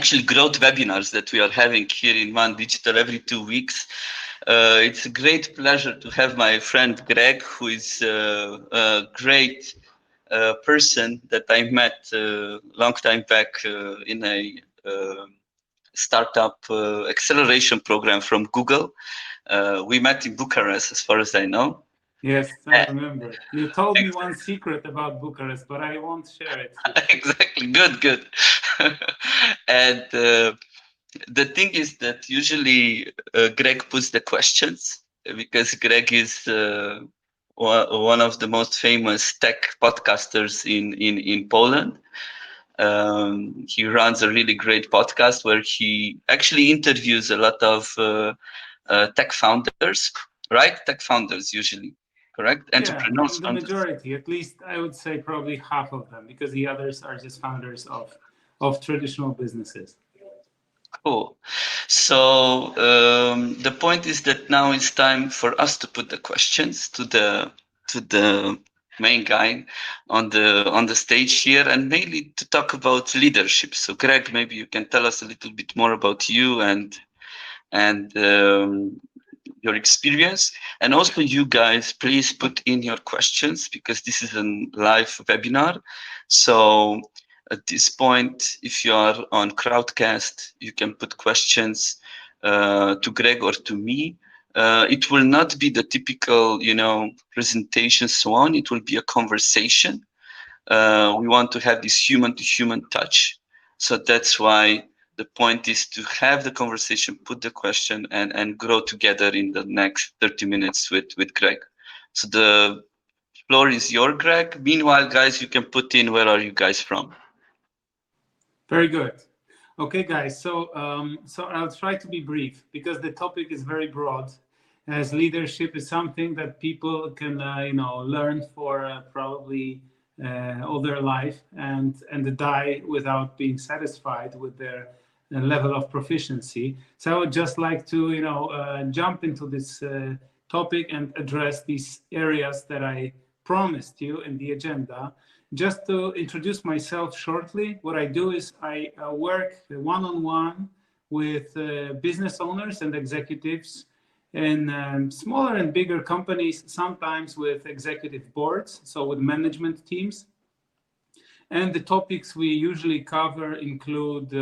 actually growth webinars that we are having here in Man Digital every 2 weeks. It's a great pleasure to have my friend Greg, who is a great person that I met a long time back in a startup acceleration program from Google. We met in Bucharest, as far as I know. Yes, I remember. You told me one secret about Bucharest, but I won't share it here. Exactly. Good. And the thing is that usually Greg puts the questions because Greg is one of the most famous tech podcasters in Poland. He runs a really great podcast where he actually interviews a lot of tech founders, right? Tech founders usually, correct? Yeah, Entrepreneurs, the founders. majority, at least I would say probably half of them, because the others are just founders of traditional businesses. Cool. So the point is that now it's time for us to put the questions to the main guy on the stage here, and mainly to talk about leadership. So Greg, maybe you can tell us a little bit more about you and your experience, and also you guys, please put in your questions because this is a live webinar. So at this point, if you are on Crowdcast, you can put questions to Greg or to me. It will not be the typical, presentation, so on. It will be a conversation. We want to have this human-to-human touch. So that's why the point is to have the conversation, put the question, and grow together in the next 30 minutes with Greg. So the floor is your, Greg. Meanwhile, guys, you can put in where are you guys from. Very good. Okay, guys. So I'll try to be brief because the topic is very broad. As leadership is something that people can learn for probably all their life and die without being satisfied with their level of proficiency. So I would just like to jump into this topic and address these areas that I promised you in the agenda. Just to introduce myself shortly, what I do is I work one-on-one with business owners and executives in smaller and bigger companies, sometimes with executive boards, so with management teams. And the topics we usually cover include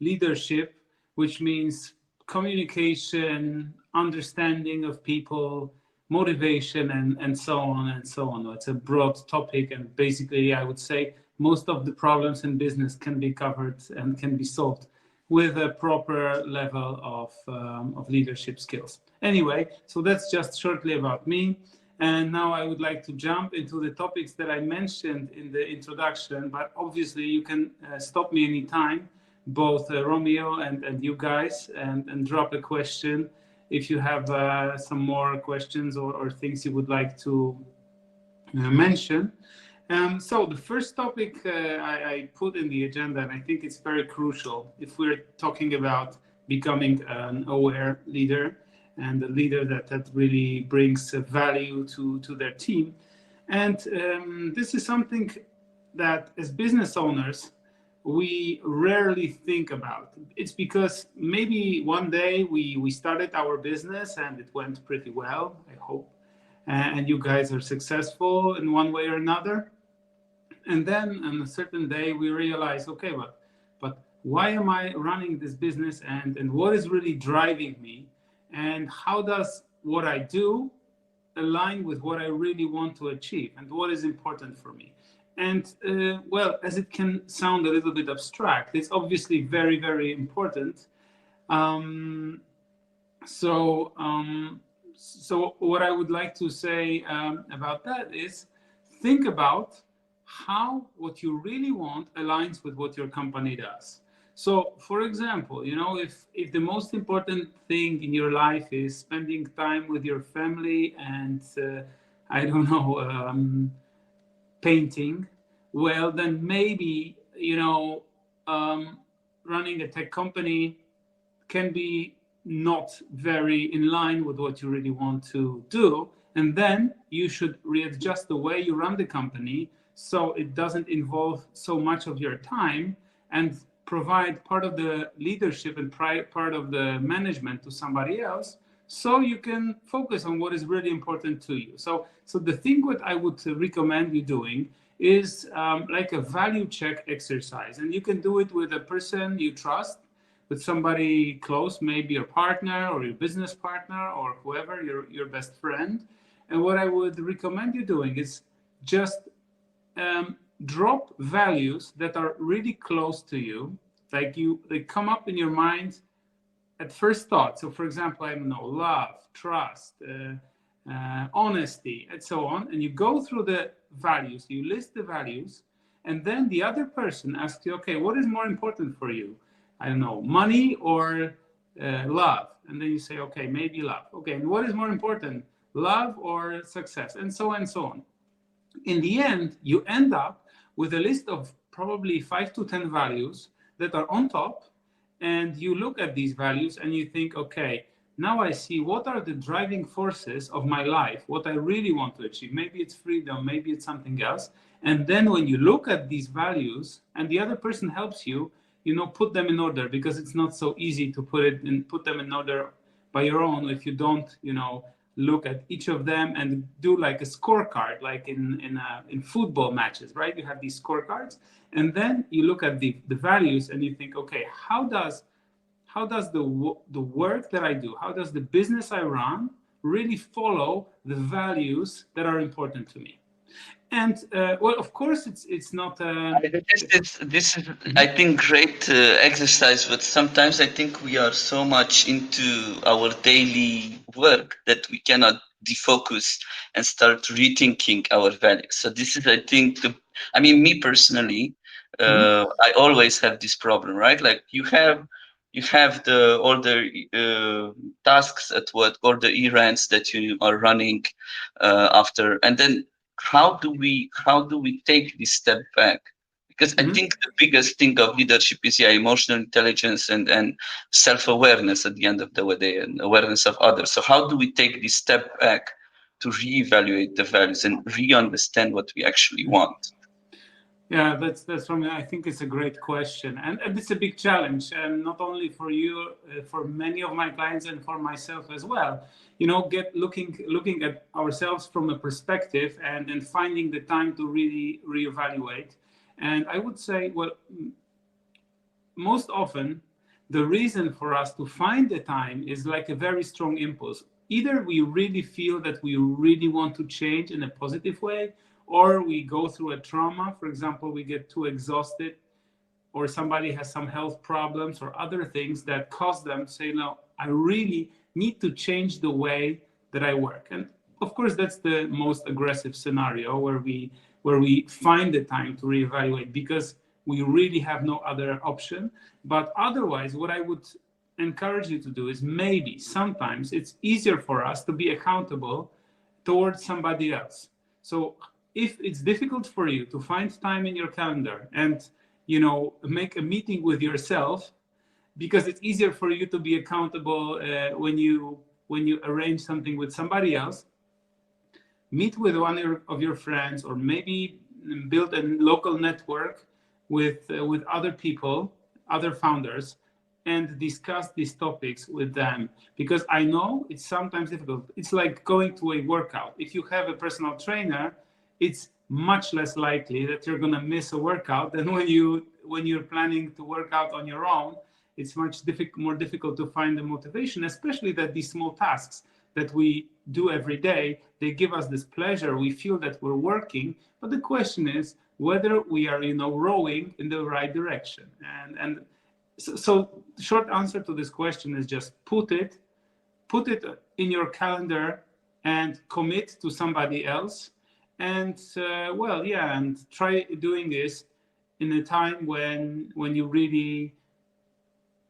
leadership, which means communication, understanding of people, motivation, and so on and so on. It's a broad topic, and basically I would say most of the problems in business can be covered and can be solved with a proper level of leadership skills. Anyway, so that's just shortly about me. And now I would like to jump into the topics that I mentioned in the introduction, but obviously you can stop me anytime, both Romeo and you guys, and drop a question if you have some more questions or things you would like to mention. So the first topic I put in the agenda, and I think it's very crucial if we're talking about becoming an aware leader and a leader that really brings value to their team. And this is something that as business owners, we rarely think about. It's because maybe one day we started our business and it went pretty well, I hope, and you guys are successful in one way or another. And then on a certain day we realize, okay, but why am I running this business, and what is really driving me, and how does what I do align with what I really want to achieve and what is important for me? And well, as it can sound a little bit abstract, it's obviously very, very important. So what I would like to say about that is think about how what you really want aligns with what your company does. So, for example, if the most important thing in your life is spending time with your family and I don't know, painting, well, then maybe running a tech company can be not very in line with what you really want to do, and then you should readjust the way you run the company so it doesn't involve so much of your time, and provide part of the leadership and part of the management to somebody else, so you can focus on what is really important to you. So the thing what I would recommend you doing is like a value check exercise, and you can do it with a person you trust, with somebody close, maybe your partner or your business partner or whoever, your best friend. And what I would recommend you doing is just drop values that are really close to you, like they come up in your mind at first thought. So, for example, I don't know, love, trust, honesty, and so on. And you go through the values, you list the values, and then the other person asks you, okay, what is more important for you? I don't know, money or love? And then you say, okay, maybe love. Okay, and what is more important, love or success? And so on and so on. In the end, you end up with a list of probably 5 to 10 values that are on top, and you look at these values and you think, okay, now I see what are the driving forces of my life, what I really want to achieve. Maybe it's freedom, maybe it's something else. And then when you look at these values and the other person helps you, put them in order, because it's not so easy to put them in order by your own if you don't, look at each of them and do like a scorecard, like in football matches, right? You have these scorecards, and then you look at the values and you think, okay, how does the work that I do, how does the business I run really follow the values that are important to me? And well, of course, it's not. This is I think great exercise, but sometimes I think we are so much into our daily work that we cannot defocus and start rethinking our values. So this is, I think, I mean, me personally, I always have this problem, right? Like you have the all the tasks at work or the errands that you are running after, and then how do we take this step back? Because I think the biggest thing of leadership is, yeah, emotional intelligence and self-awareness at the end of the day, and awareness of others. So how do we take this step back to reevaluate the values and re-understand what we actually want? Yeah, that's from. I think it's a great question, and it's a big challenge, and not only for you, for many of my clients, and for myself as well. Get looking at ourselves from a perspective, and then finding the time to really reevaluate. And I would say, well, most often, the reason for us to find the time is like a very strong impulse. Either we really feel that we really want to change in a positive way, or we go through a trauma. For example, we get too exhausted, or somebody has some health problems or other things that cause them to say, no, I really need to change the way that I work. And of course, that's the most aggressive scenario, where we find the time to reevaluate because we really have no other option. But otherwise, what I would encourage you to do is, maybe sometimes it's easier for us to be accountable towards somebody else. So if it's difficult for you to find time in your calendar and make a meeting with yourself, because it's easier for you to be accountable when you arrange something with somebody else, meet with one of your friends, or maybe build a local network with other people, other founders, and discuss these topics with them. Because I know it's sometimes difficult. It's like going to a workout. If you have a personal trainer, it's much less likely that you're going to miss a workout than when you're planning to work out on your own. It's much more difficult to find the motivation, especially that these small tasks that we do every day, they give us this pleasure. We feel that we're working, but the question is whether we are, rowing in the right direction. And so short answer to this question is just put it in your calendar and commit to somebody else. And and try doing this in a time when you really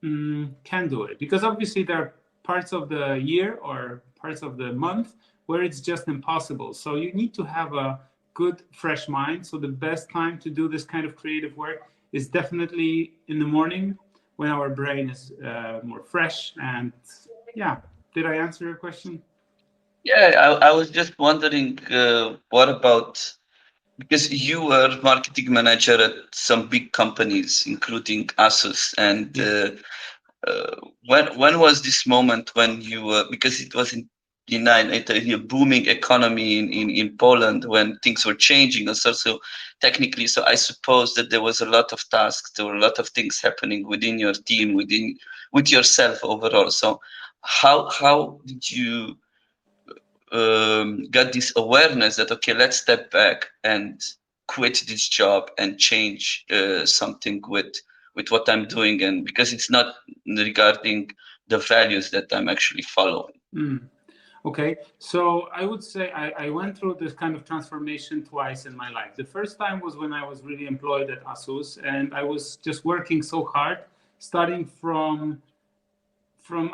can do it, because obviously there are parts of the year or parts of the month where it's just impossible. So you need to have a good fresh mind. So the best time to do this kind of creative work is definitely in the morning, when our brain is more fresh. And yeah, did I answer your question? Yeah, I was just wondering, what about because you were marketing manager at some big companies, including Asus, and Yeah. when was this moment when you were, because it was in a booming economy in Poland when things were changing and so technically, so I suppose that there was a lot of tasks, there were a lot of things happening within your team, with yourself overall. So how did you got this awareness that, okay, let's step back and quit this job and change something with what I'm doing, and because it's not regarding the values that I'm actually following. Mm. Okay, so I would say I went through this kind of transformation twice in my life. The first time was when I was really employed at Asus, and I was just working so hard, starting from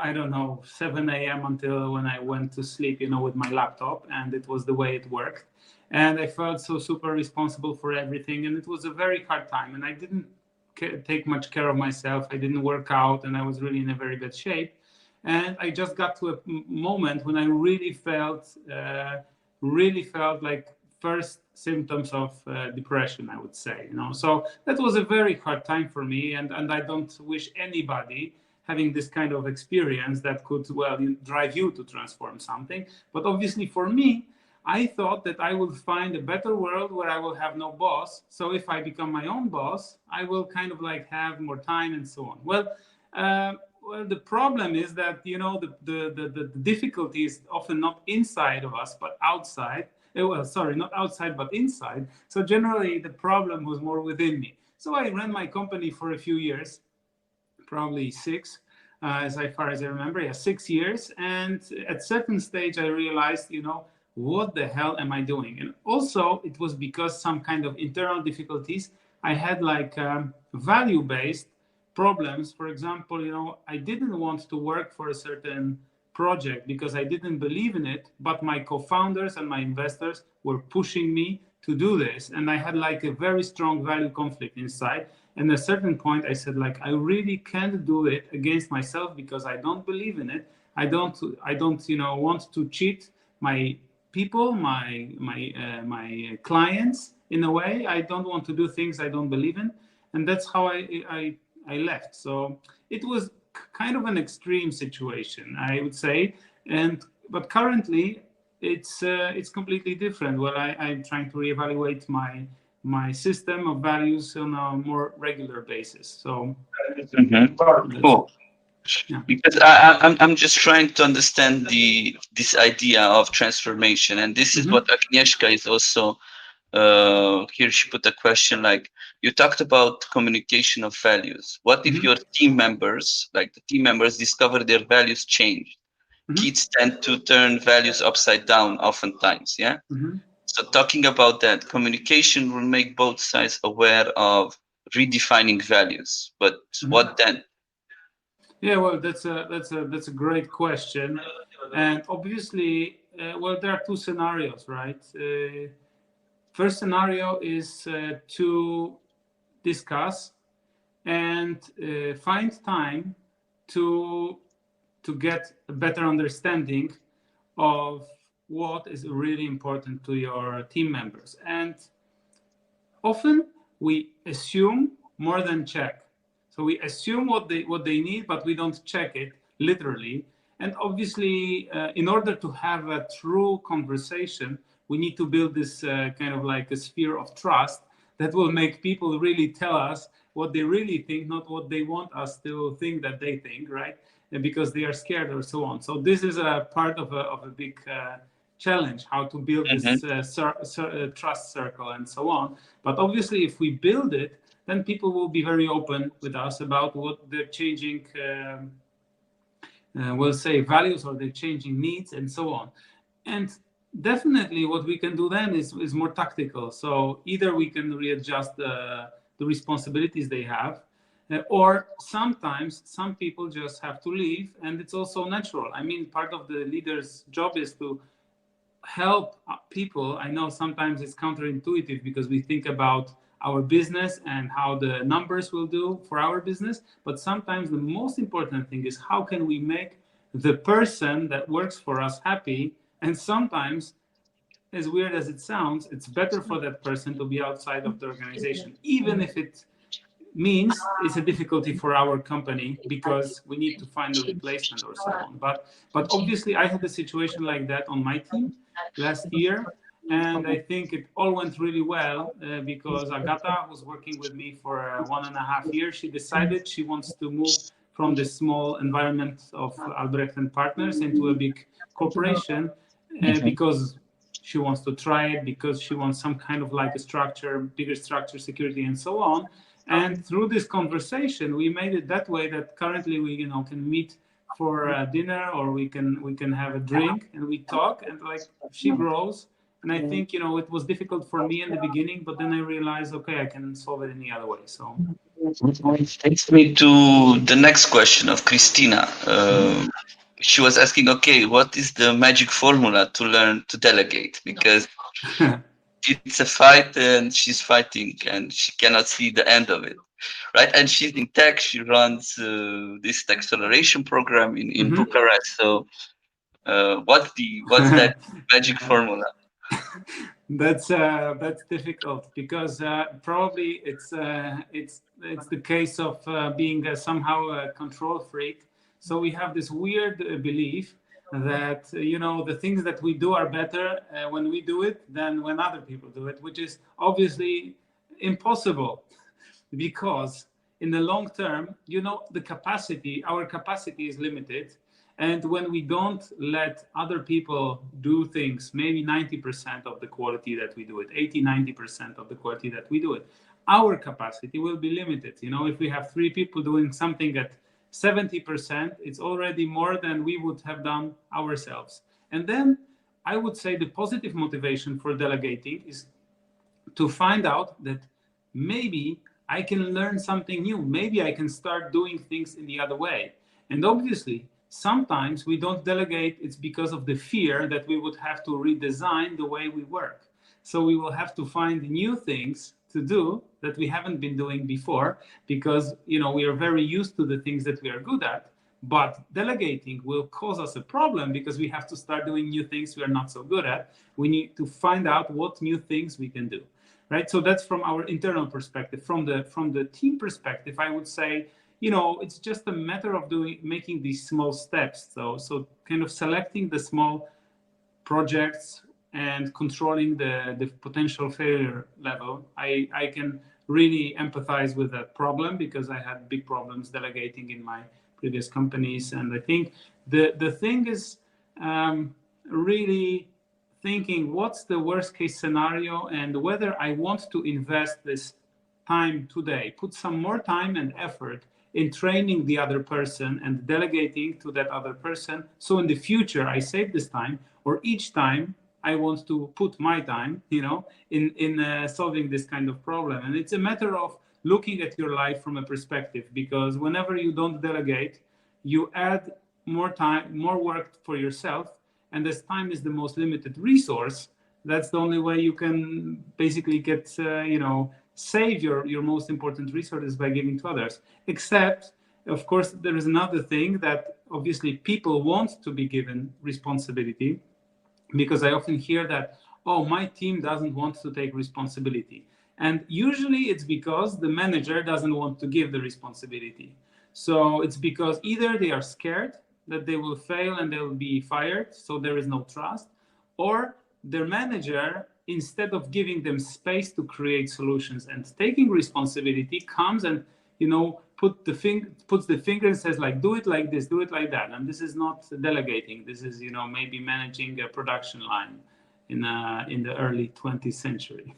I don't know 7 a.m. until when I went to sleep, with my laptop, and it was the way it worked. And I felt so super responsible for everything, and it was a very hard time. And I didn't take much care of myself. I didn't work out, and I was really in a very bad shape. And I just got to a moment when I really felt like first symptoms of depression, I would say. So that was a very hard time for me, and I don't wish anybody having this kind of experience that could drive you to transform something. But obviously for me, I thought that I will find a better world where I will have no boss. So if I become my own boss, I will kind of like have more time and so on. Well, the problem is that the difficulty is often not inside of us but outside. Well, sorry, not outside but inside. So generally, the problem was more within me. So I ran my company for a few years, probably six, as far as I remember. Yeah, 6 years. And at certain stage, I realized, what the hell am I doing? And also, it was because some kind of internal difficulties. I had like value-based problems. For example, I didn't want to work for a certain project because I didn't believe in it, but my co-founders and my investors were pushing me to do this, and I had like a very strong value conflict inside. And at a certain point I said, like, I really can't do it against myself because I don't believe in it. I don't want to cheat my people, my clients. In a way, I don't want to do things I don't believe in, and that's how I left. So it was kind of an extreme situation, I would say. And but currently, it's completely different. Well, I'm trying to reevaluate my system of values on a more regular basis. So Cool. yeah. Because I'm just trying to understand this idea of transformation, and this is Mm-hmm. what Agnieszka is also here. She put a question like, you talked about communication of values. What if Mm-hmm. your team members, like the team members, discover their values change? Mm-hmm. Kids tend to turn values upside down oftentimes. Yeah. Mm-hmm. So talking about that, communication will make both sides aware of redefining values. But Mm-hmm. what then? Yeah, well, that's a great question, and obviously, well, there are two scenarios, right? First scenario is to discuss and find time to get a better understanding of what is really important to your team members. And often we assume more than check. So we assume what they need, but we don't check it literally. And obviously, in order to have a true conversation, we need to build this kind of like a sphere of trust that will make people really tell us what they really think, not what they want us to think that they think, right? And because they are scared or so on. So this is a part of a big challenge, how to build Mhm. this trust circle and so on. But obviously, if we build it, then people will be very open with us about what they're changing, we'll say, values, or they're changing needs and so on. And definitely what we can do then is more tactical. So either we can readjust the responsibilities they have, or sometimes some people just have to leave, and it's also natural. I mean, part of the leader's job is to help people. I know sometimes it's counterintuitive because we think about our business and how the numbers will do for our business, but sometimes the most important thing is how can we make the person that works for us happy. And sometimes as weird as it sounds, it's better for that person to be outside of the organization, even if it means it's a difficulty for our company because we need to find a replacement or so on. But obviously I had a situation like that on my team last year, and I think it all went really well because Agata was working with me for 1.5 years. She decided she wants to move from the small environment of Albrecht&Partners into a big corporation because she wants to try it, because she wants some kind of like a structure, bigger structure, security, and so on. And through this conversation, we made it that way that currently we, can meet for dinner, or we can have a drink and we talk, and like she grows. And I think, it was difficult for me in the beginning, but then I realized, okay, I can solve it any other way. So Takes me to the next question of Christina. She was asking, okay, what is the magic formula to learn to delegate? Because it's a fight and she's fighting and she cannot see the end of it, right? And she's in tech. She runs this acceleration program in Bucharest. So what's that magic formula? That's difficult because probably it's the case of being somehow a control freak. So we have this weird belief that the things that we do are better when we do it than when other people do it, which is obviously impossible because in the long term, our capacity is limited. And when we don't let other people do things, maybe 90% of the quality that we do it, 80-90% of the quality that we do it, our capacity will be limited. If we have 3 people doing something at 70%, it's already more than we would have done ourselves. And then I would say the positive motivation for delegating is to find out that maybe I can learn something new. Maybe I can start doing things in the other way. And obviously, sometimes we don't delegate. It's because of the fear that we would have to redesign the way we work. So we will have to find new things to do that we haven't been doing before because, we are very used to the things that we are good at. But delegating will cause us a problem because we have to start doing new things we are not so good at. We need to find out what new things we can do, right? So that's from our internal perspective. From the team perspective, I would say, it's just a matter of making these small steps. So kind of selecting the small projects and controlling the potential failure level. I can really empathize with that problem because I had big problems delegating in my previous companies. And I think the thing is really thinking what's the worst case scenario and whether I want to invest this time today, put some more time and effort in training the other person and delegating to that other person. So in the future, I save this time, or each time I want to put my time, in solving this kind of problem. And it's a matter of looking at your life from a perspective, because whenever you don't delegate, you add more time, more work for yourself. And as time is the most limited resource, that's the only way you can basically get, save your most important resources by giving to others. Except, of course, there is another thing that obviously people want to be given responsibility, because I often hear that, oh, my team doesn't want to take responsibility. And usually it's because the manager doesn't want to give the responsibility. So it's because either they are scared that they will fail and they will be fired, so there is no trust, or their manager, instead of giving them space to create solutions and taking responsibility, comes and puts the finger and says, like, do it like this, do it like that. And this is not delegating. This is maybe managing a production line in the early 20th century.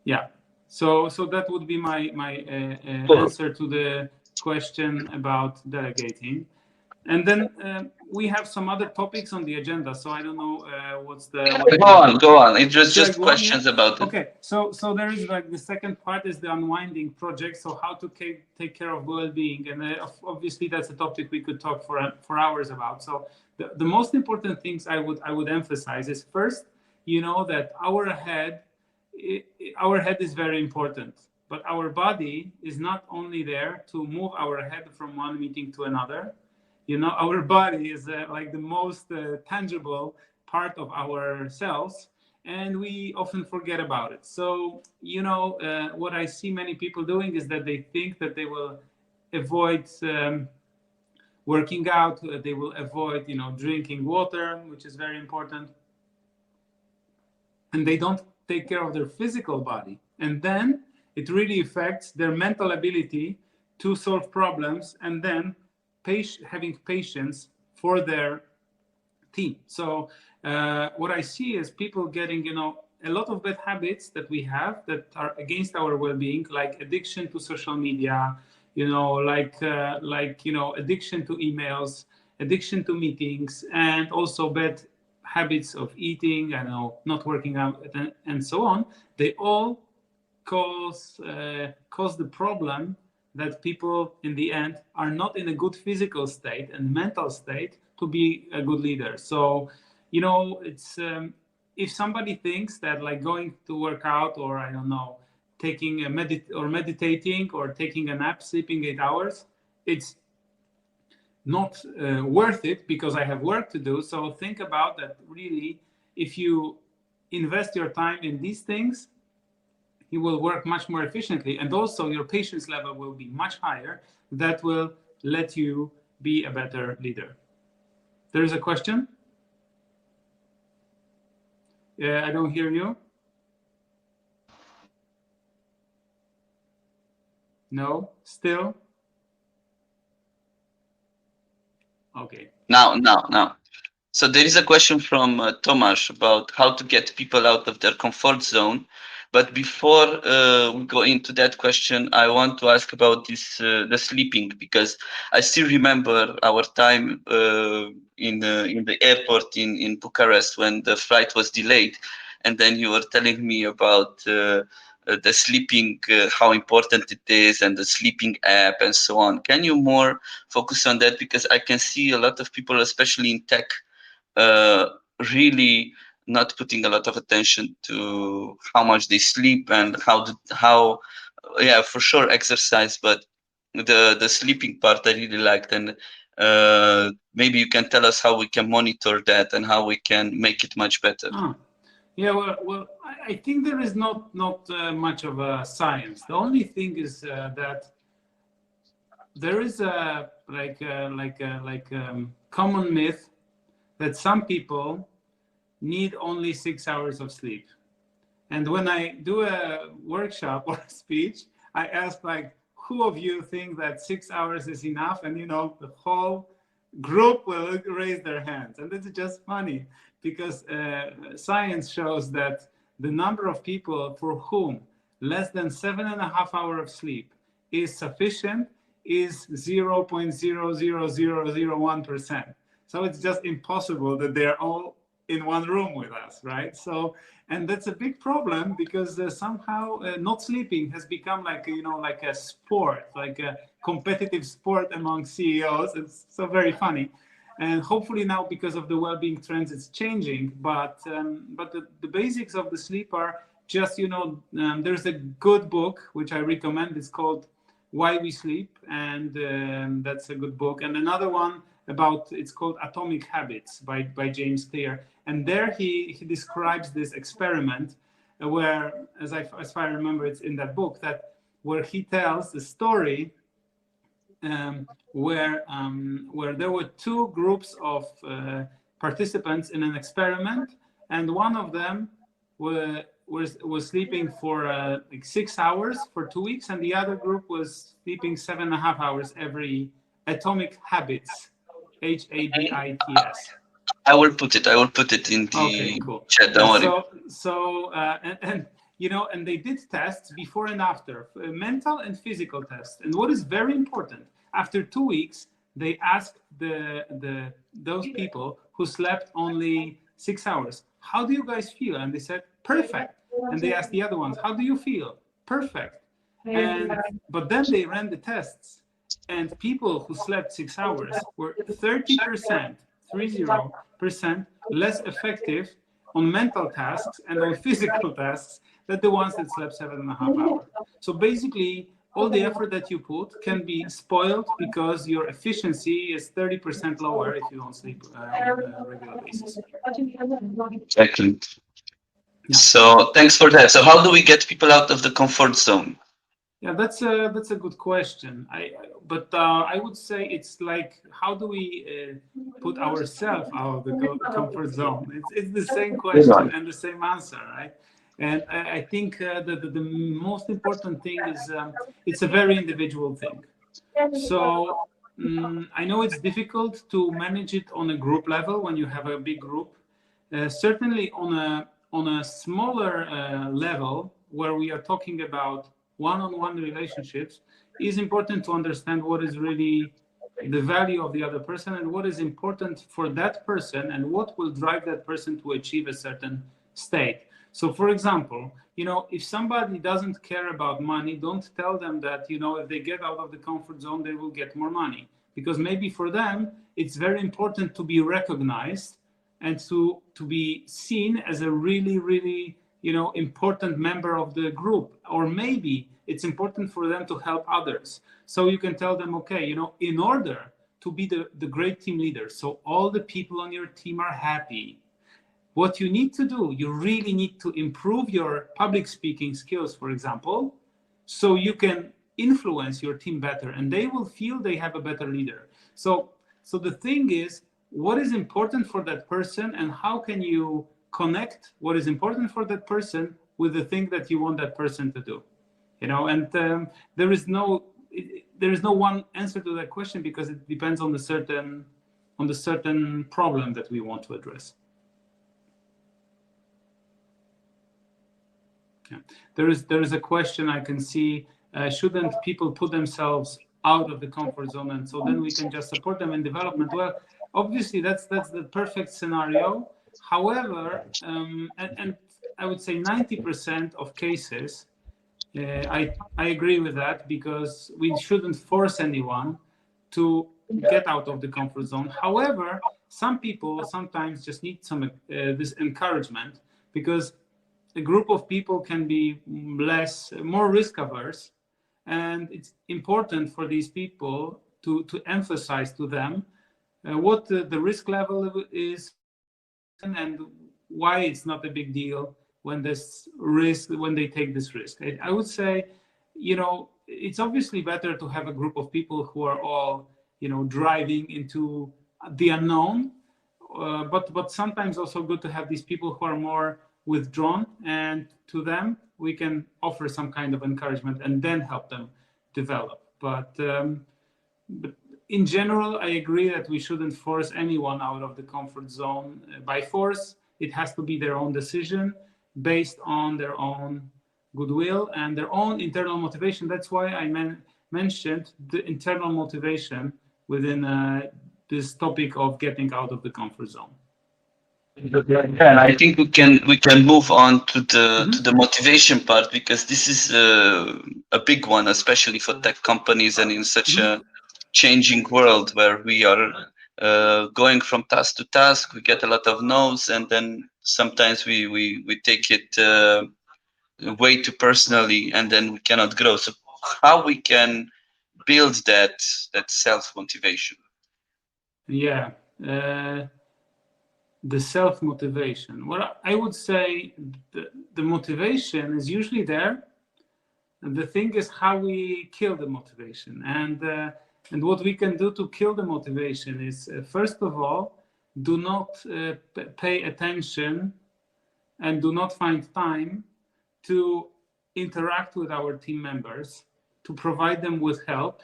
Yeah. So that would be my answer to the question about delegating. And then we have some other topics on the agenda. So I don't know what's the... Go on. It was just questions about it. Okay. So there is like the second part is the unwinding project. So how to take care of well-being. And obviously that's a topic we could talk for hours about. So the most important things I would emphasize is first, that our head is very important. But our body is not only there to move our head from one meeting to another. Our body is like the most tangible part of ourselves, and we often forget about it. So, what I see many people doing is that they think that they will avoid working out, they will avoid, drinking water, which is very important, and they don't take care of their physical body. And then it really affects their mental ability to solve problems, and then having patience for their team. So what I see is people getting, a lot of bad habits that we have that are against our well-being, like addiction to social media, addiction to emails, addiction to meetings, and also bad habits of eating, not working out, and so on. They all cause the problem that people in the end are not in a good physical state and mental state to be a good leader. So, it's if somebody thinks that like going to work out, or I don't know, taking meditating or taking a nap, sleeping 8 hours, it's not worth it because I have work to do. So think about that. Really, if you invest your time in these things, you will work much more efficiently, and also your patience level will be much higher. That will let you be a better leader. There is a question? I don't hear you. No, still? Okay. Now. So there is a question from Tomasz about how to get people out of their comfort zone. But before we go into that question, I want to ask about the sleeping, because I still remember our time in the airport in Bucharest when the flight was delayed, and then you were telling me about the sleeping, how important it is, and the sleeping app, and so on. Can you more focus on that? Because I can see a lot of people, especially in tech, really not putting a lot of attention to how much they sleep and how for sure exercise, but the sleeping part I really liked. And maybe you can tell us how we can monitor that and how we can make it much better. Yeah, well, I think there is not much of a science. The only thing is that there is a common myth that some people need only 6 hours of sleep. And when I do a workshop or a speech, I ask who of you think that 6 hours is enough? And the whole group will raise their hands. And it's just funny because science shows that the number of people for whom less than 7.5 hours of sleep is sufficient is 0.00001%. So it's just impossible that they're all in one room with us, right? So, and that's a big problem because somehow not sleeping has become like a sport, like a competitive sport among CEOs. It's so very funny. And hopefully now, because of the well-being trends, it's changing. But the basics of the sleep are just, there's a good book, which I recommend. It's called Why We Sleep. And that's a good book. And another one, it's called Atomic Habits by James Clear, and there he describes this experiment where, as I remember, it's in that book where he tells the story where there were two groups of participants in an experiment, and one of them was sleeping for 6 hours for 2 weeks, and the other group was sleeping 7.5 hours every. Atomic Habits. HABITS. I will put it in the chat. Don't worry. And they did tests before and after, mental and physical tests. And what is very important, after 2 weeks, they asked those people who slept only 6 hours, "How do you guys feel?" And they said, "Perfect." And they asked the other ones, "How do you feel?" "Perfect." But then they ran the tests. And people who slept 6 hours were 30% less effective on mental tasks and on physical tasks than the ones that slept 7.5 hours. So basically, all the effort that you put can be spoiled because your efficiency is 30% lower if you don't sleep on a regular basis. Exactly. Yeah. So thanks for that. So how do we get people out of the comfort zone? Yeah, that's a good question. But I would say it's like, how do we put ourselves out of the comfort zone? It's the same Good question one. and the same answer, right? And I think the most important thing is it's a very individual thing. So I know it's difficult to manage it on a group level when you have a big group. Certainly on a smaller level where we are talking about one-on-one relationships, is important to understand what is really the value of the other person and what is important for that person and what will drive that person to achieve a certain state. So for example, if somebody doesn't care about money, don't tell them that, if they get out of the comfort zone, they will get more money. Because maybe for them, it's very important to be recognized and to be seen as a really, really, important member of the group. Or maybe it's important for them to help others. So you can tell them, okay, in order to be the great team leader, so all the people on your team are happy, what you need to do, you really need to improve your public speaking skills, for example, so you can influence your team better and they will feel they have a better leader. So the thing is, what is important for that person and how can you connect what is important for that person with the thing that you want that person to do? And there is no one answer to that question because it depends on the certain problem that we want to address. Yeah. There is a question I can see. Shouldn't people put themselves out of the comfort zone and so then we can just support them in development? Well, obviously that's the perfect scenario. However, and I would say 90% of cases, I agree with that because we shouldn't force anyone to get out of the comfort zone. However, some people sometimes just need some this encouragement because a group of people can be more risk averse, and it's important for these people to emphasize to them what the risk level is and why it's not a big deal when they take this risk. I would say, it's obviously better to have a group of people who are all, driving into the unknown, but sometimes also good to have these people who are more withdrawn, and to them we can offer some kind of encouragement and then help them develop. But in general, I agree that we shouldn't force anyone out of the comfort zone by force. It has to be their own decision based on their own goodwill and their own internal motivation. That's why I mentioned the internal motivation within this topic of getting out of the comfort zone. Yeah, and I think we can move on to the motivation part because this is a big one, especially for tech companies and in such a changing world where we are going from task to task. We get a lot of no's, and then sometimes we take it way too personally, and then we cannot grow. So how we can build that self motivation? Yeah. The self-motivation. Well, I would say the motivation is usually there. And the thing is how we kill the motivation. And what we can do to kill the motivation is, first of all, do not pay attention and do not find time to interact with our team members, to provide them with help,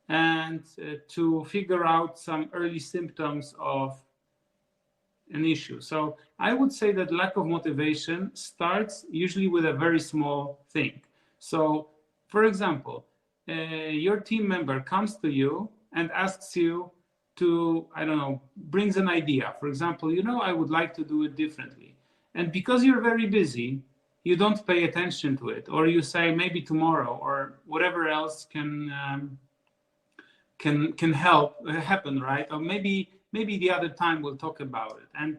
and to figure out some early symptoms of an issue. So I would say that lack of motivation starts usually with a very small thing. So, for example, your team member comes to you and asks you to, I don't know, brings an idea. For example, I would like to do it differently. And because you're very busy, you don't pay attention to it, or you say maybe tomorrow, or whatever else can help happen, right? Or maybe the other time we'll talk about it. And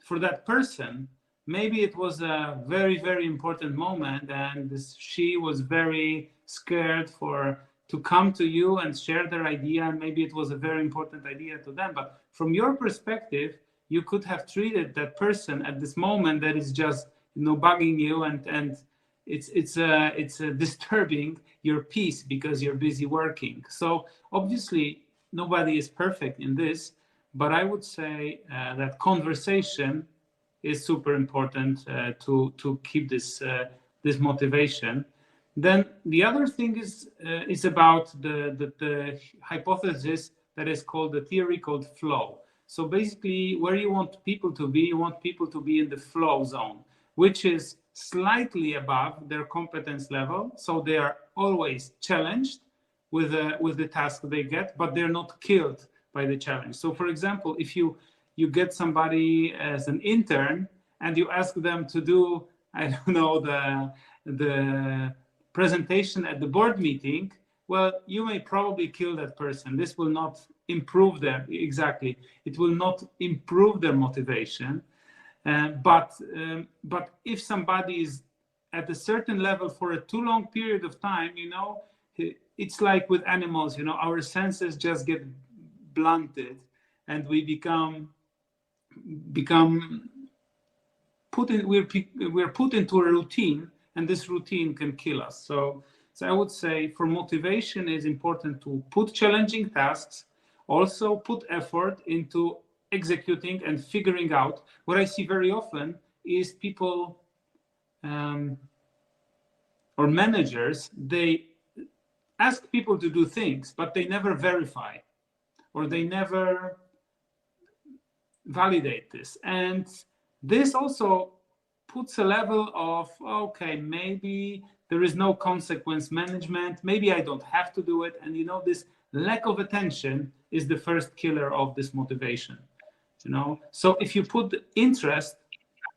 for that person, maybe it was a very, very important moment, and she was very scared for to come to you and share their idea, and maybe it was a very important idea to them. But from your perspective, you could have treated that person at this moment that is just, bugging you, and it's disturbing your peace because you're busy working. So obviously nobody is perfect in this, but I would say that conversation is super important to keep this motivation. Then the other thing is about the hypothesis that is called the theory called flow. So basically, where you want people to be, you want people to be in the flow zone, which is slightly above their competence level. So they are always challenged with the task they get, but they're not killed by the challenge. So, for example, if you get somebody as an intern and you ask them to do, I don't know, the presentation at the board meeting, well, you may probably kill that person. This will not improve them. Exactly, it will not improve their motivation. But if somebody is at a certain level for a too long period of time, it's like with animals. Our senses just get blunted, and we become we're put into a routine, and this routine can kill us. So I would say for motivation, it's important to put challenging tasks, also put effort into executing and figuring out. What I see very often is people or managers, they ask people to do things, but they never verify or they never validate this. And this also puts a level of, okay, maybe there is no consequence management, maybe I don't have to do it. And this lack of attention is the first killer of this motivation. So if you put interest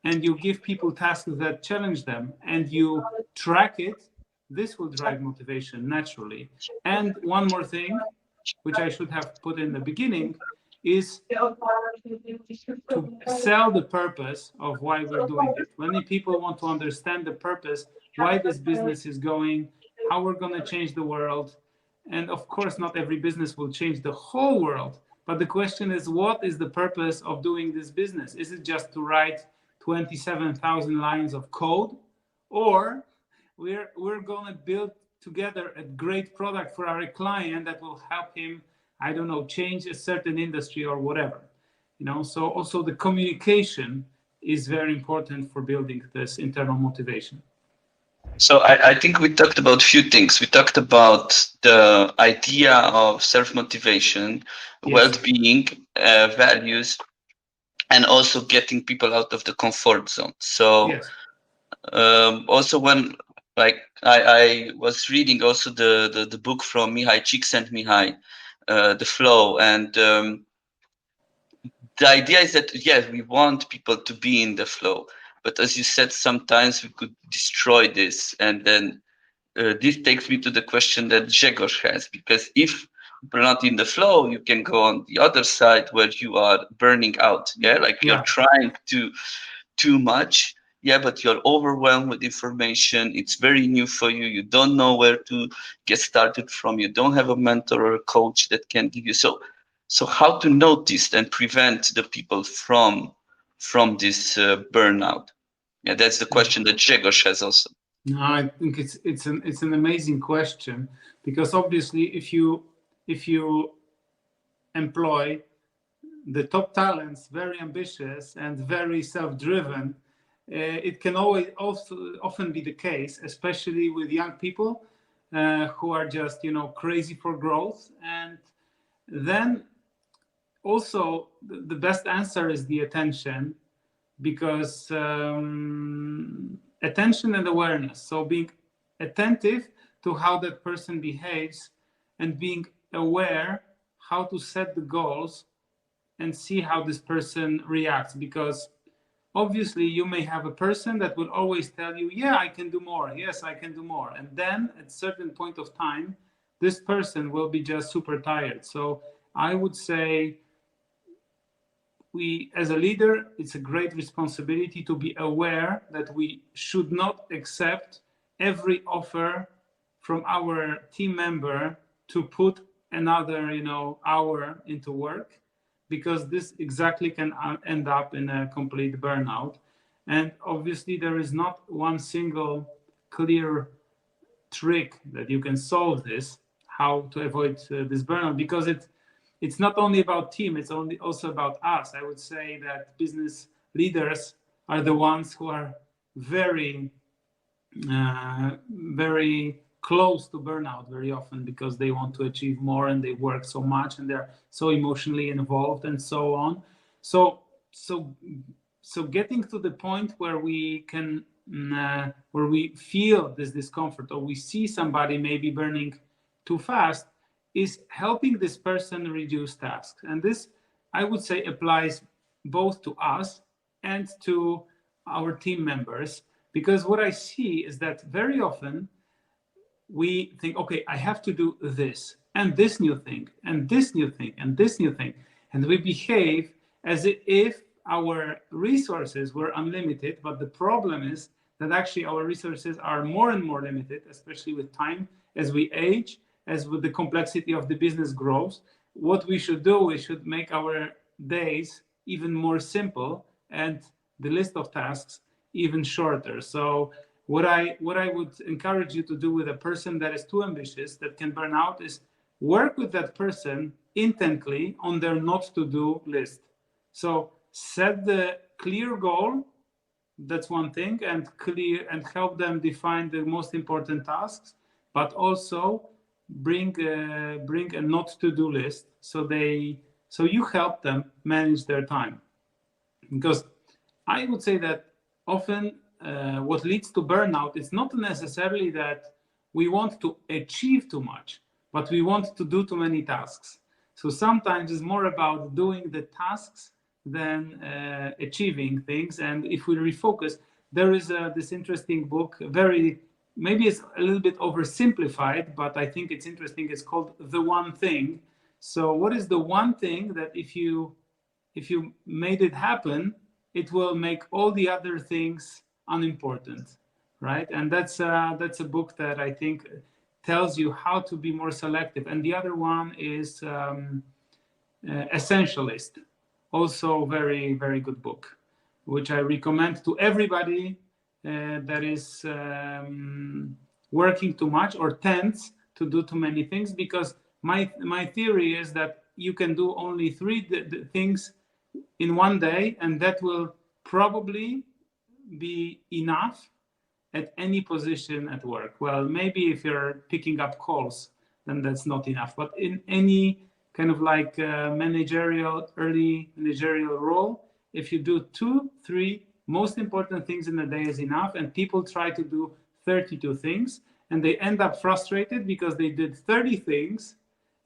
and you give people tasks that challenge them and you track it, this will drive motivation naturally. And one more thing, which I should have put in the beginning, is to sell the purpose of why we're doing it. Many people want to understand the purpose, why this business is going, how we're going to change the world. And of course, not every business will change the whole world. But the question is, what is the purpose of doing this business? Is it just to write 27,000 lines of code? Or we're going to build together a great product for our client that will help him, I don't know, change a certain industry or whatever. So also the communication is very important for building this internal motivation. So I think we talked about a few things. We talked about the idea of self-motivation, Yes. well-being, values, and also getting people out of the comfort zone. So Yes. Also when I was reading also the book from Mihai Csikszentmihalyi, The Flow, and the idea is that yes, we want people to be in the flow, but as you said, sometimes we could destroy this, and then this takes me to the question that Grzegorz has, because if you're not in the flow, you can go on the other side where you are burning out. Yeah, like you're trying to too much. Yeah, but you're overwhelmed with information. It's very new for you. You don't know where to get started from. You don't have a mentor or a coach that can give you. So how to notice and prevent the people from this burnout? Yeah, that's the question that Grzegorz has also. No, I think it's an amazing question, because obviously if you employ the top talents, very ambitious and very self-driven, it can always also often be the case, especially with young people who are just crazy for growth. And then also the best answer is the attention, because attention and awareness. So being attentive to how that person behaves and being aware how to set the goals and see how this person reacts. Because obviously you may have a person that will always tell you, yeah, I can do more. Yes, I can do more. And then at a certain point of time, this person will be just super tired. So I would say we as a leader, it's a great responsibility to be aware that we should not accept every offer from our team member to put another hour into work, because this exactly can end up in a complete burnout. And obviously there is not one single clear trick that you can solve this, how to avoid this burnout, because it's not only about team, it's also about us. I would say that business leaders are the ones who are very very close to burnout very often, because they want to achieve more and they work so much and they're so emotionally involved and so on. So so so getting to the point where we can where we feel this discomfort, or we see somebody maybe burning too fast, is helping this person reduce tasks. And this, I would say, applies both to us and to our team members, because what I see is that very often we think, okay, I have to do this and this new thing and this new thing and this new thing. And we behave as if our resources were unlimited. But the problem is that actually our resources are more and more limited, especially with time, as we age, as with the complexity of the business grows. What we should do, we should make our days even more simple and the list of tasks even shorter. So what I would encourage you to do with a person that is too ambitious, that can burn out, is work with that person intently on their not to do list. So set the clear goal, that's one thing, and help them define the most important tasks, but also bring a not to do list, so you help them manage their time. Because I would say that often what leads to burnout is not necessarily that we want to achieve too much, but we want to do too many tasks. So sometimes it's more about doing the tasks than achieving things. And if we refocus, there is this interesting book, very, maybe it's a little bit oversimplified, but I think it's interesting. It's called The One Thing. So what is the one thing that if you made it happen, it will make all the other things unimportant, right? And that's a book that I think tells you how to be more selective. And the other one is Essentialist, also very, very good book, which I recommend to everybody that is working too much or tends to do too many things. Because my theory is that you can do only three things in one day, and that will probably be enough at any position at work. Well, maybe if you're picking up calls, then that's not enough. But in any kind of like early managerial role, if you do 2-3 most important things in a day is enough. And people try to do 32 things, and they end up frustrated because they did 30 things,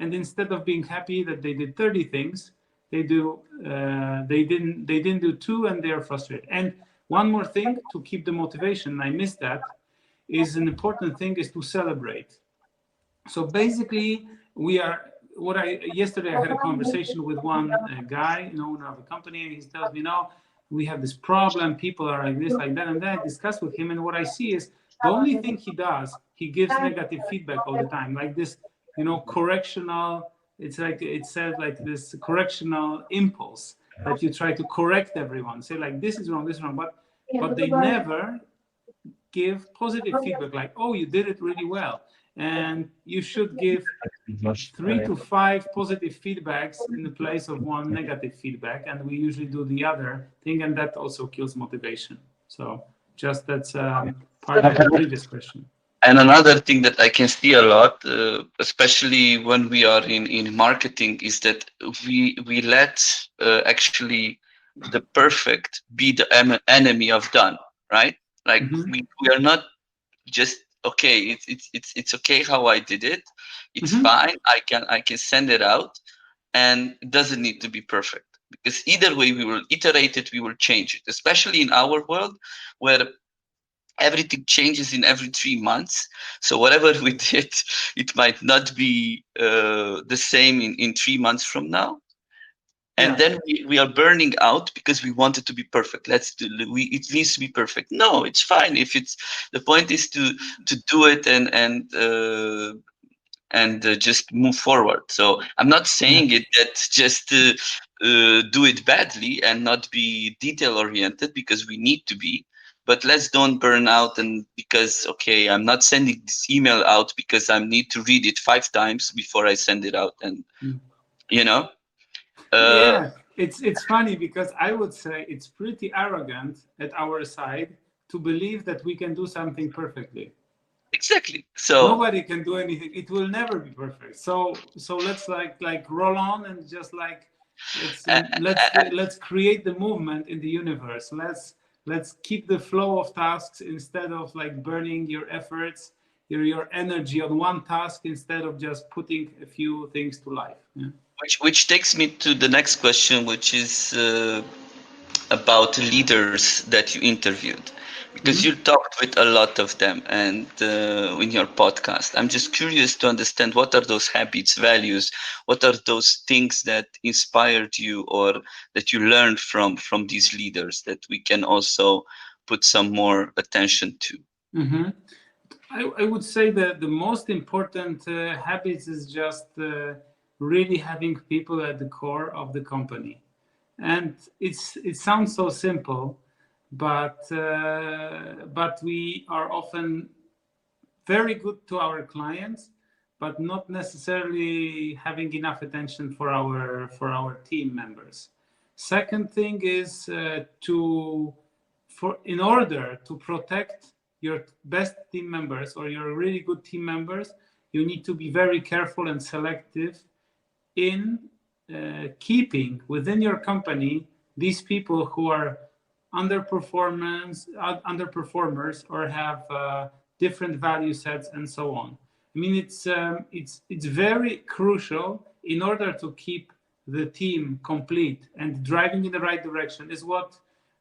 and instead of being happy that they did 30 things, they didn't do two, and they're frustrated. And one more thing to keep the motivation, I missed that, is an important thing, is to celebrate. So basically, yesterday I had a conversation with one guy, owner of a company, and he tells me, no, we have this problem, people are like this, like that, and then I discuss with him, and what I see is the only thing he does, he gives negative feedback all the time, like this, correctional, it's like, it says like this correctional impulse that you try to correct everyone, say like, this is wrong, but they never give positive feedback, like, oh, you did it really well. And you should give 3 to 5 positive feedbacks in the place of one negative feedback. And we usually do the other thing, and that also kills motivation. So just that's part of the previous question. And another thing that I can see a lot, especially when we are in marketing, is that we let actually the perfect be the enemy of done, right? Like we are not just, okay, it's okay how I did it, it's fine, I can send it out, and it doesn't need to be perfect, because either way we will iterate it, we will change it, especially in our world where everything changes in every 3 months. So whatever we did, it might not be the same in 3 months from now. and Yeah. then we are burning out because we want it to be perfect. It needs to be perfect. No, it's fine if it's, the point is to do it and just move forward. So I'm not Yeah. saying it that just do it badly and not be detail oriented, because we need to be. But let's don't burn out, and because, okay, I'm not sending this email out because I need to read it 5 times before I send it out, and Mm. you know, uh, Yeah, it's funny because I would say it's pretty arrogant at our side to believe that we can do something perfectly. exactly. So Nobody can do anything. It will never be perfect. So let's like roll on and just like let's uh, let's create the movement in the universe. Let's keep the flow of tasks instead of like burning your efforts, your energy on one task instead of just putting a few things to life. Yeah. which takes me to the next question, which is about leaders that you interviewed, because you Mhm. talked with a lot of them, and in your podcast I'm just curious to understand what are those habits, values, what are those things that inspired you or that you learned from these leaders that we can also put some more attention to. Mhm. I would say that the most important habits is just really having people at the core of the company. And it sounds so simple, but we are often very good to our clients, but not necessarily having enough attention for our team members. Second thing is to for in order to protect your best team members or your really good team members, you need to be very careful and selective in keeping within your company these people who are underperformers or have different value sets and so on. I mean, it's very crucial in order to keep the team complete and driving in the right direction. Is what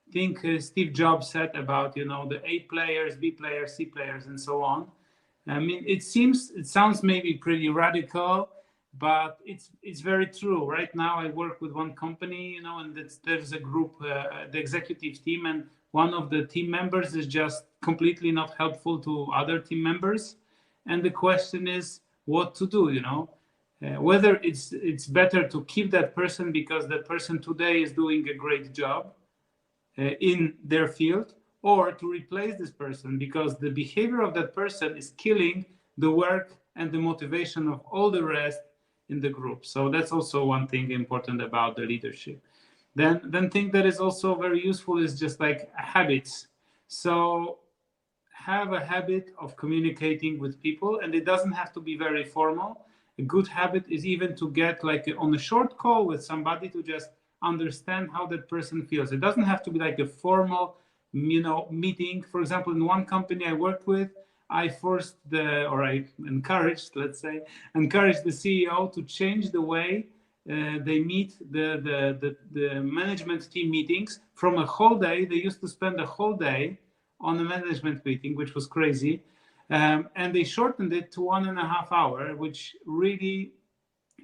I think Steve Jobs said about the A players, B players, C players, and so on. I mean, it sounds maybe pretty radical, but it's very true. Right now, I work with one company, and there's a group, the executive team, and one of the team members is just completely not helpful to other team members, and the question is what to do. Whether it's better to keep that person because that person today is doing a great job in their field, or to replace this person because the behavior of that person is killing the work and the motivation of all the rest in the group. So that's also one thing important about the leadership. Then thing that is also very useful is just like habits. So have a habit of communicating with people, and it doesn't have to be very formal. A good habit is even to get like on a short call with somebody to just understand how that person feels. It doesn't have to be like a formal meeting. For example, in one company I worked with, I encouraged, let's say, encouraged the CEO to change the way they meet the management team meetings. From a whole day, they used to spend a whole day on a management meeting, which was crazy. And they shortened it to 1.5 hours, which really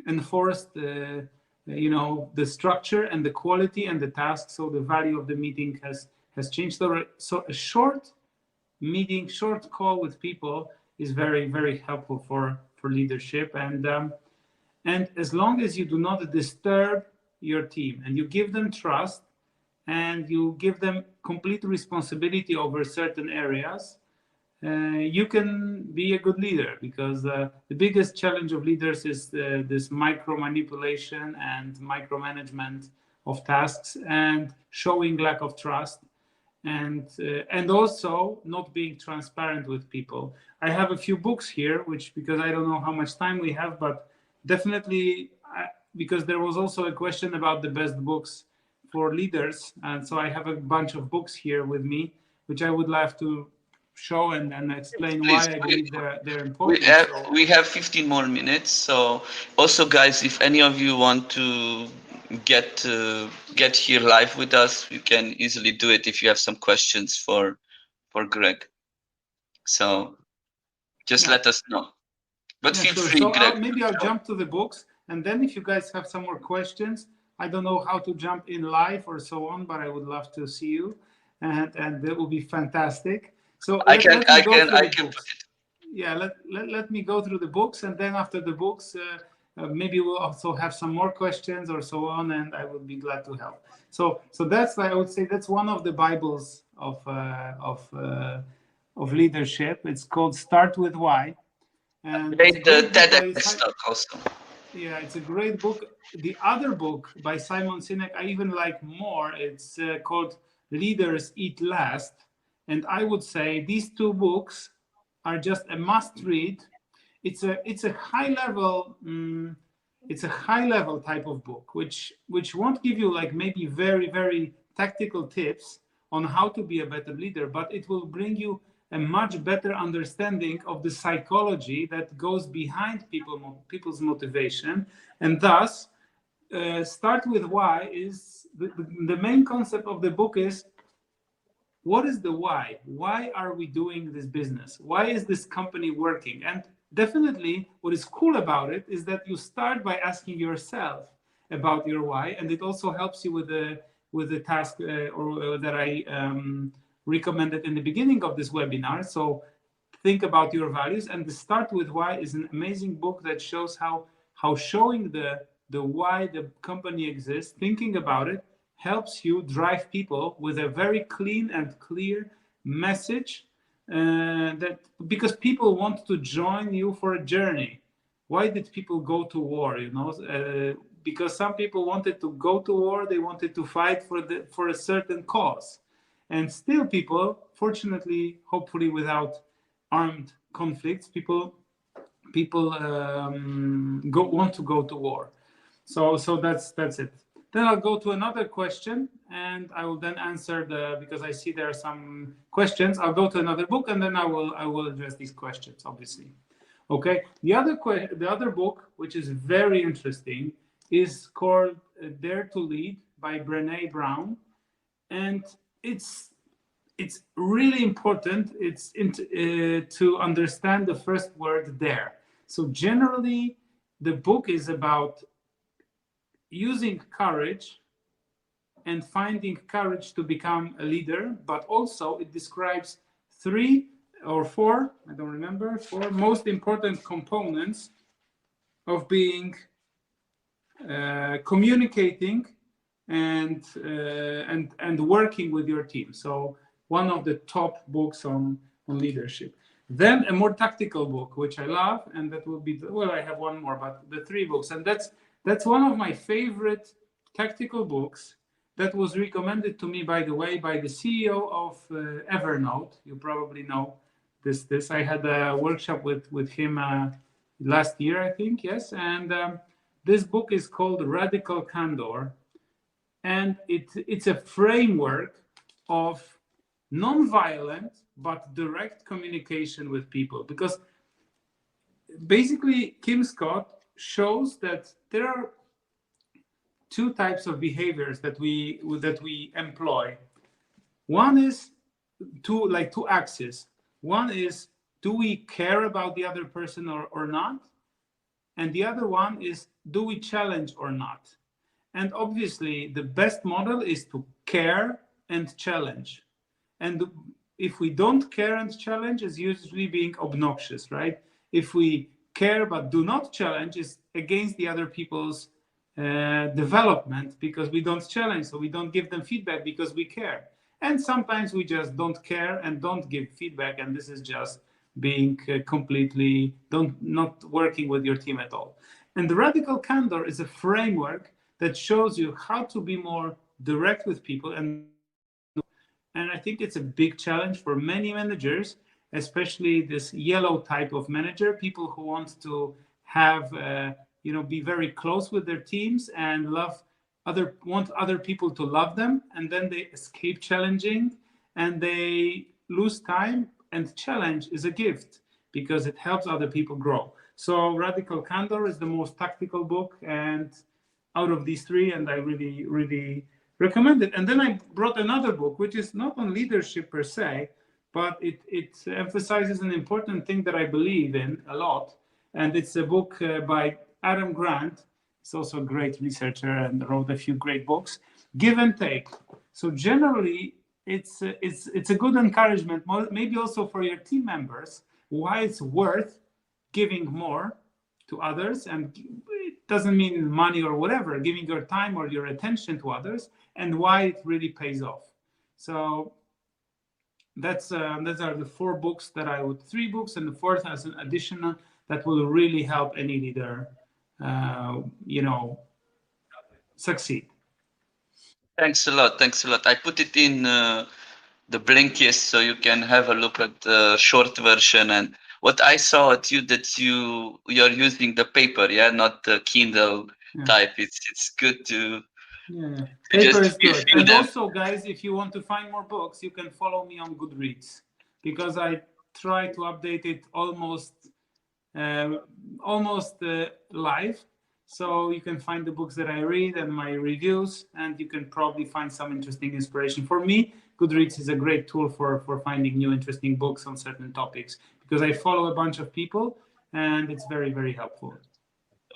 enforced the structure and the quality and the task. So the value of the meeting has changed. So a short meeting, short call with people is very, very helpful for leadership. And as long as you do not disturb your team and you give them trust and you give them complete responsibility over certain areas, you can be a good leader, because the biggest challenge of leaders is this micro manipulation and micromanagement of tasks and showing lack of trust, and also not being transparent with people. I have a few books here, which, because I don't know how much time we have, but definitely because there was also a question about the best books for leaders, and so I have a bunch of books here with me, which I would love to show and explain Please, why I believe they're we important. have So we have 15 more minutes. So also, guys, if any of you want to get here live with us, you can easily do it if you have some questions for Greg. So just yeah, let us know. But yeah, feel sure. free, So Greg. maybe I'll jump to the books, and then if you guys have some more questions, I don't know how to jump in live or so on, but I would love to see you, and that will be fantastic. So I can, let me I go can, through I the can put books. it. Yeah, let me go through the books, and then after the books, maybe we'll also have some more questions or so on, and I would be glad to help. So that's, I would say, that's one of the Bibles of leadership. It's called Start with Why, and it's a Great great book by TEDx talk also. yeah, it's a great book. The other book by Simon Sinek I even like more. It's called Leaders Eat Last, and I would say these two books are just a must read. It's a high level it's a high level type of book, which won't give you like maybe very tactical tips on how to be a better leader, but it will bring you a much better understanding of the psychology that goes behind people's motivation. And thus, Start with Why is the main concept of the book is, what is the why? Why are we doing this business? Why is this company working? And definitely, what is cool about it is that you start by asking yourself about your why, and it also helps you with the task that I recommended in the beginning of this webinar. So think about your values, and the Start with Why is an amazing book that shows how showing the why the company exists, thinking about it, helps you drive people with a very clean and clear message, that because people want to join you for a journey. Why did people go to war? Because some people wanted to go to war, they wanted to fight for a certain cause, and still people, fortunately, hopefully without armed conflicts, people want to go to war. So that's it. Then I'll go to another question, and I will then answer because I see there are some questions. I'll go to another book, and then I will address these questions, obviously. Okay. The other book, which is very interesting, is called Dare to Lead by Brené Brown, and it's really important. To understand the first word, dare. So generally, the book is about using courage and finding courage to become a leader, but also it describes 3 or 4, I don't remember, 4 most important components of being communicating and working with your team. So one of the top books on leadership. Then a more tactical book, which I love, and that will be I have one more, but the 3 books, and that's one of my favorite tactical books that was recommended to me, by the way, by the CEO of Evernote. You probably know this. I had a workshop with him last year, I think, yes, and this book is called Radical Candor, and it's a framework of non-violent but direct communication with people, because basically Kim Scott shows that there are 2 types of behaviors that we employ. One is two axes. One is, do we care about the other person or not? And the other one is, do we challenge or not? And obviously, the best model is to care and challenge. And if we don't care and challenge, it's usually being obnoxious, right? If we care but do not challenge, it's against the other people's development, because we don't challenge, so we don't give them feedback because we care. And sometimes we just don't care and don't give feedback, and this is just being completely not working with your team at all. And the Radical Candor is a framework that shows you how to be more direct with people. And I think it's a big challenge for many managers, especially this yellow type of manager, people who want to have be very close with their teams and want other people to love them, and then they escape challenging and they lose time. And challenge is a gift because it helps other people grow. So Radical Candor is the most tactical book, and out of these 3, and I really recommend it. And then I brought another book, which is not on leadership per se, but it emphasizes an important thing that I believe in a lot. And it's a book by Adam Grant. He's also a great researcher and wrote a few great books. Give and take. So generally, it's a good encouragement, maybe also for your team members, why it's worth giving more to others, and it doesn't mean money or whatever, giving your time or your attention to others, and why it really pays off. So those are the three books, and the fourth as an additional that will really help any leader, succeed. Thanks a lot. Thanks a lot. I put it in the Blinkist so you can have a look at the short version. And what I saw at you that you're using the paper, yeah, not the Kindle type. It's good to Paper is feel good. And them. also, guys, if you want to find more books, you can follow me on Goodreads, because I try to update it almost live. So you can find the books that I read and my reviews, and you can probably find some interesting inspiration. For me, Goodreads is a great tool for finding new interesting books on certain topics, because I follow a bunch of people, and it's very, very helpful.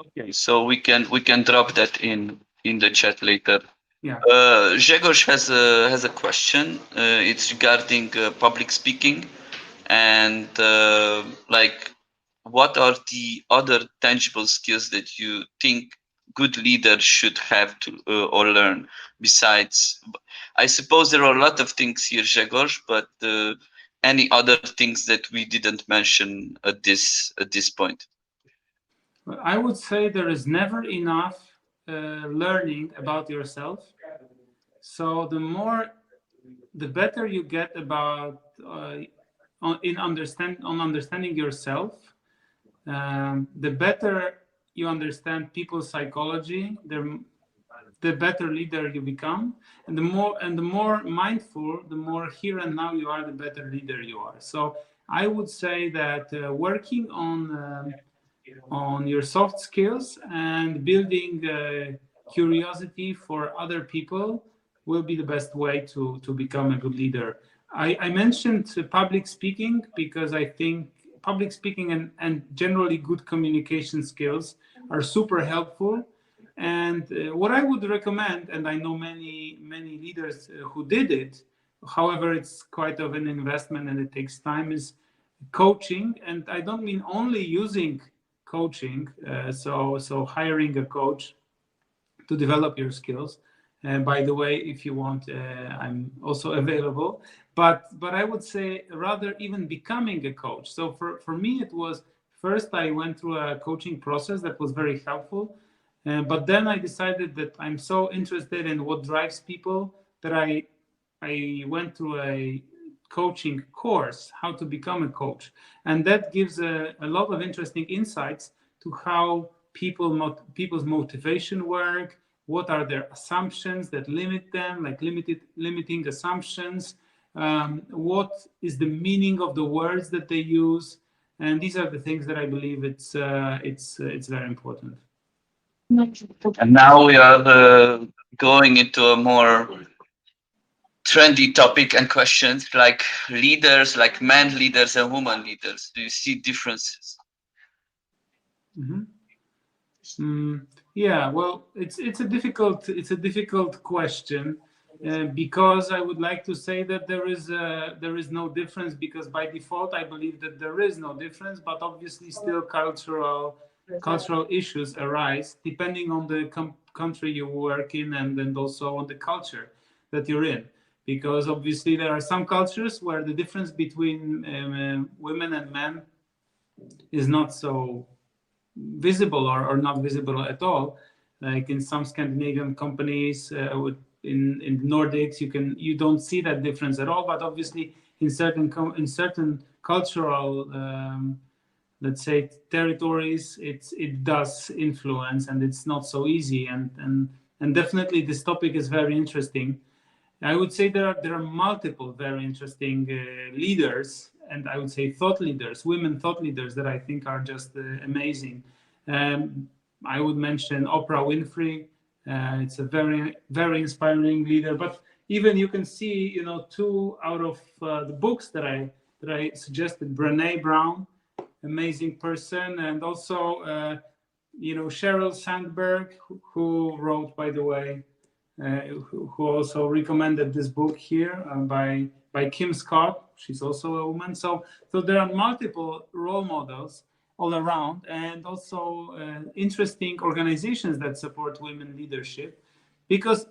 Okay, so we can drop that in the chat later. Yeah. Grzegorz has a question. It's regarding public speaking, and like, what are the other tangible skills that you think good leaders should have to or learn besides? I suppose there are a lot of things here, Grzegorz, but any other things that we didn't mention at this point? I would say there is never enough learning about yourself. So the better you get about understanding yourself, the better you understand people's psychology, the better leader you become, and the more mindful, the more here and now you are, the better leader you are. So I would say that working on your soft skills and building curiosity for other people will be the best way to become a good leader. I mentioned public speaking because I think public speaking and generally good communication skills are super helpful. And what I would recommend, and I know many leaders who did it, however, it's quite of an investment and it takes time, is coaching. And I don't mean only using coaching, so hiring a coach to develop your skills. And by the way, if you want, I'm also available. But I would say rather even becoming a coach. So for me, it was first I went through a coaching process that was very helpful. But then I decided that I'm so interested in what drives people that I went through a coaching course, how to become a coach. And that gives a lot of interesting insights to how people's motivation work, what are their assumptions that limit them, like limiting assumptions, what is the meaning of the words that they use. And these are the things that I believe it's very important. And now we are going into a more trendy topic and questions, like leaders, like men leaders and women leaders. Do you see differences? Yeah, well, it's a difficult question, because I would like to say that there is no difference, because by default I believe that there is no difference, but obviously still cultural issues arise depending on the country you work in, and also on the culture that you're in, because obviously there are some cultures where the difference between women and men is not so visible, or not visible at all. Like in some Scandinavian companies, in Nordics, you don't see that difference at all. But obviously, in certain cultural, let's say, territories, it does influence, and it's not so easy. And definitely, this topic is very interesting. I would say there are multiple very interesting leaders, and I would say thought leaders, women thought leaders, that I think are just amazing. I would mention Oprah Winfrey. It's a very, very inspiring leader. But even you can see, two out of the books that I suggested. Brené Brown, amazing person, and also Sheryl Sandberg, who wrote, by the way, who also recommended this book here by Kim Scott. She's also a woman. So there are multiple role models all around, and also interesting organizations that support women leadership, because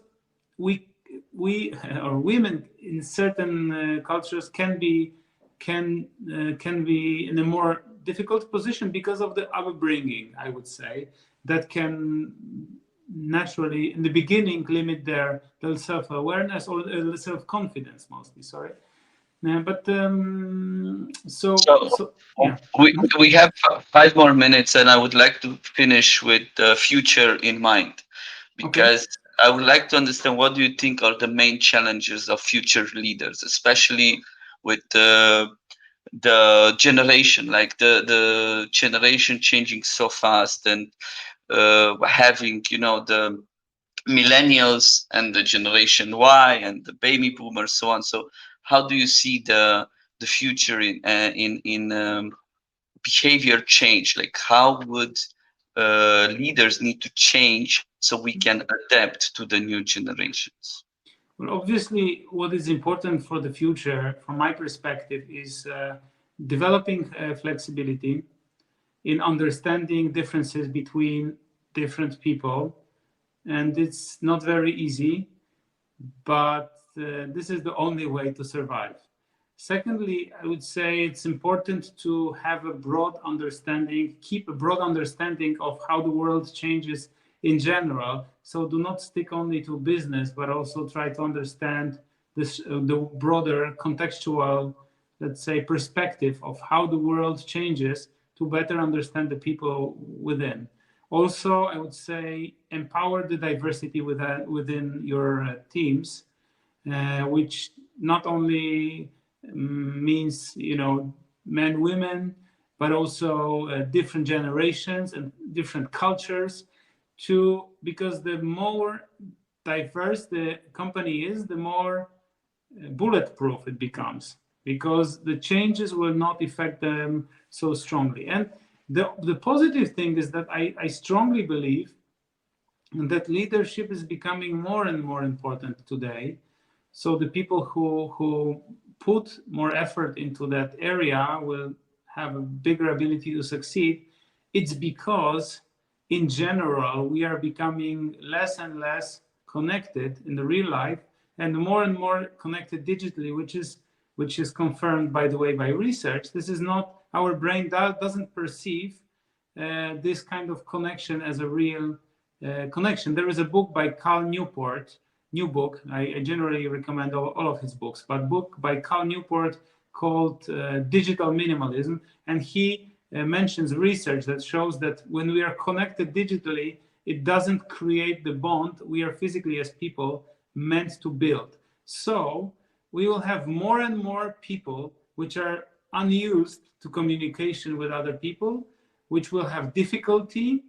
we we or women in certain cultures can be in a more difficult position because of the upbringing, I would say, that can naturally in the beginning limit their self-awareness or self-confidence mostly. Sorry. But so So so yeah. we Mhm. we have 5 more minutes, and I would like to finish with the future in mind, Okay. because I would like to understand what do you think are the main challenges of future leaders, especially with the generation, like the generation changing so fast, and having the millennials and the generation Y and the baby boomers, so on. So how do you see the future in behavior change? Like how would leaders need to change so we can adapt to the new generations? Well, obviously, what is important for the future, from my perspective, is developing flexibility in understanding differences between different people. And it's not very easy, but this is the only way to survive. Secondly, I would say it's important to have a broad understanding, keep a broad understanding of how the world changes in general. So do not stick only to business, but also try to understand the broader contextual, let's say, perspective of how the world changes to better understand the people within. Also, I would say empower the diversity within your teams, which not only means men, women, but also different generations and different cultures. To Because the more diverse the company is, the more bulletproof it becomes, because the changes will not affect them so strongly. And the positive thing is that I strongly believe that leadership is becoming more and more important today. So the people who put more effort into that area will have a bigger ability to succeed. It's because in general we are becoming less and less connected in the real life and more connected digitally, which is confirmed, by the way, by research. This is not, our brain doesn't perceive this kind of connection as a real connection. There is a book by Cal Newport, new book. I generally recommend all of his books, but book by Cal Newport called Digital Minimalism, and he mentions research that shows that when we are connected digitally, it doesn't create the bond we are physically as people meant to build. So we will have more and more people which are unused to communication with other people, which will have difficulty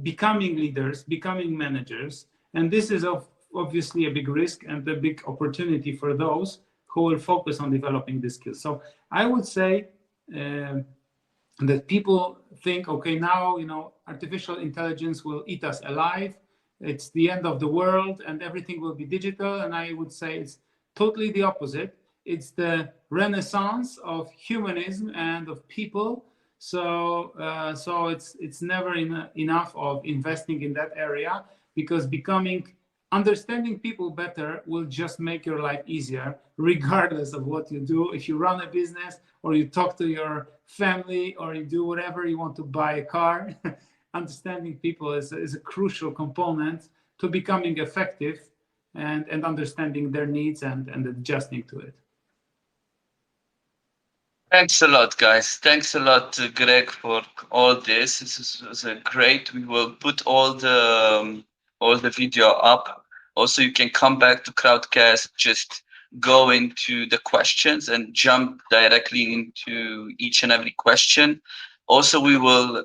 becoming leaders, becoming managers. And this is obviously a big risk and a big opportunity for those who will focus on developing these skills. So I would say that people think, okay, now, artificial intelligence will eat us alive. It's the end of the world and everything will be digital. And I would say it's totally the opposite. It's the renaissance of humanism and of people. So it's never enough of investing in that area, because understanding people better will just make your life easier, regardless of what you do. If you run a business, or you talk to your family, or you do whatever, you want to buy a car, understanding people is a crucial component to becoming effective and understanding their needs and adjusting to it. Thanks a lot, guys. Thanks a lot, Greg, for all this. Was great. We will put all the video up. Also, you can come back to Crowdcast. Just go into the questions and jump directly into each and every question. Also, we will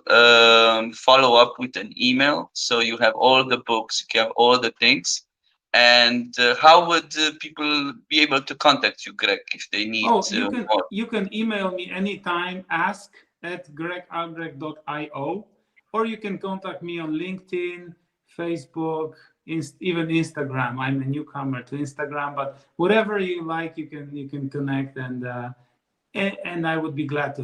follow up with an email, so you have all the books, you have all the things. And how would people be able to contact you, Greg, if they need Oh, you can more? you can email me anytime, ask at gregalbrecht.io, or you can contact me on LinkedIn, Facebook, even Instagram. I'm a newcomer to Instagram, but whatever you like, you can connect, and I would be glad to